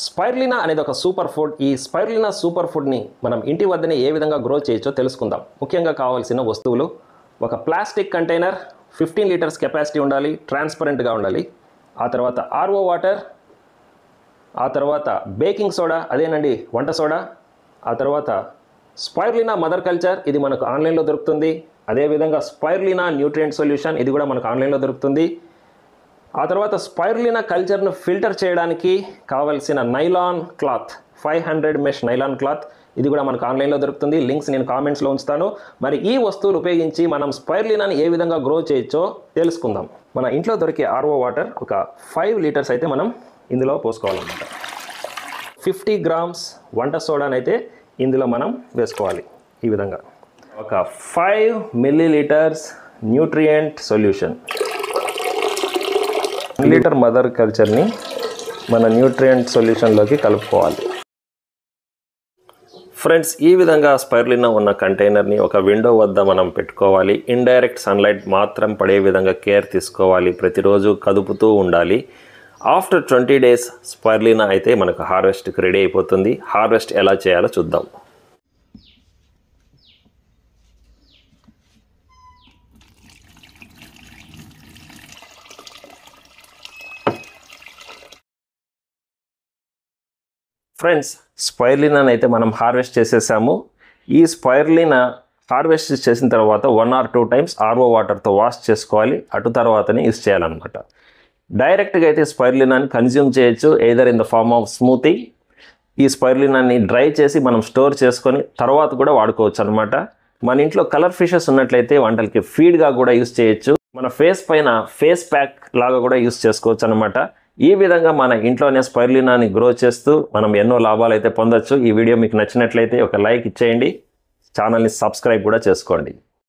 Spirulina అనేది ఒక super food. ఈ స్పైరులినా సూపర్ ఫుడ్ని మనం ఇంటి వద్దనే ఏ విధంగా గ్రో చేయొచ్చో తెలుసుకుందాం. ముఖ్యంగా కావాల్సిన వస్తువులు: ఒక ప్లాస్టిక్ కంటైనర్, 15 లీటర్స్ కెపాసిటీ ఉండాలి, ట్రాన్స్పరెంట్గా ఉండాలి. ఆ తర్వాత ఆర్ఓ వాటర్, ఆ తర్వాత బేకింగ్ సోడా, అదేనండి వంట సోడా. ఆ తర్వాత స్పైరులినా మదర్ కల్చర్, ఇది మనకు ఆన్లైన్లో దొరుకుతుంది. అదేవిధంగా స్పైరులినా న్యూట్రియంట్ సొల్యూషన్, ఇది కూడా మనకు ఆన్లైన్లో దొరుకుతుంది. ఆ తర్వాత స్పైరులినా కల్చర్ను ఫిల్టర్ చేయడానికి కావలసిన nylon cloth, 500 mesh nylon cloth, ఇది కూడా మనకు ఆన్లైన్లో దొరుకుతుంది. లింక్స్ నేను కామెంట్స్లో ఉంచుతాను. మరి ఈ వస్తువులు ఉపయోగించి మనం స్పైరులినాని ఏ విధంగా గ్రో చేయొచ్చో తెలుసుకుందాం. మన ఇంట్లో దొరికే ఆర్ఓ వాటర్ ఒక 5 లీటర్స్ అయితే మనం ఇందులో పోసుకోవాలన్నమాట. 50 గ్రామ్స్ వంట సోడానైతే ఇందులో మనం వేసుకోవాలి. ఈ విధంగా ఒక 5 millilitres nutrient solution. 1 litre mother కల్చర్ని మన న్యూట్రియంట్ సొల్యూషన్లోకి కలుపుకోవాలి. ఫ్రెండ్స్, ఈ విధంగా స్పైరులినా ఉన్న కంటైనర్ని ఒక విండో వద్ద మనం పెట్టుకోవాలి. ఇండైరెక్ట్ సన్లైట్ మాత్రం పడే విధంగా కేర్ తీసుకోవాలి. ప్రతిరోజు కదుపుతూ ఉండాలి. ఆఫ్టర్ 20 డేస్ స్పైరులినా అయితే మనకు హార్వెస్ట్కి రెడీ అయిపోతుంది. హార్వెస్ట్ ఎలా చేయాలో చూద్దాం. ఫ్రెండ్స్, స్పైరులినాని అయితే మనం హార్వెస్ట్ చేసేసాము. ఈ స్పైరులినా హార్వెస్ట్ చేసిన తర్వాత 1 or 2 టైమ్స్ ఆర్ఓ వాటర్తో వాష్ చేసుకోవాలి. అటు తర్వాతనే యూస్ చేయాలన్నమాట. డైరెక్ట్గా అయితే స్పైరులినాని కన్జ్యూమ్ చేయొచ్చు, either in the form of smoothie. ఈ స్పైరులినాని డ్రై చేసి మనం స్టోర్ చేసుకొని తర్వాత కూడా వాడుకోవచ్చు అనమాట. మన ఇంట్లో కలర్ ఫిషెస్ ఉన్నట్లయితే వంటలకి ఫీడ్గా కూడా యూస్ చేయొచ్చు. మన ఫేస్ పైన ఫేస్ ప్యాక్ లాగా కూడా యూస్ చేసుకోవచ్చు అనమాట. ఈ విధంగా మన ఇంట్లోనే స్పైరులినాని గ్రో చేస్తూ మనం ఎన్నో లాభాలు అయితే పొందొచ్చు. ఈ వీడియో మీకు నచ్చినట్లయితే ఒక లైక్ ఇచ్చేయండి. ఛానల్ని సబ్స్క్రైబ్ కూడా చేసుకోండి.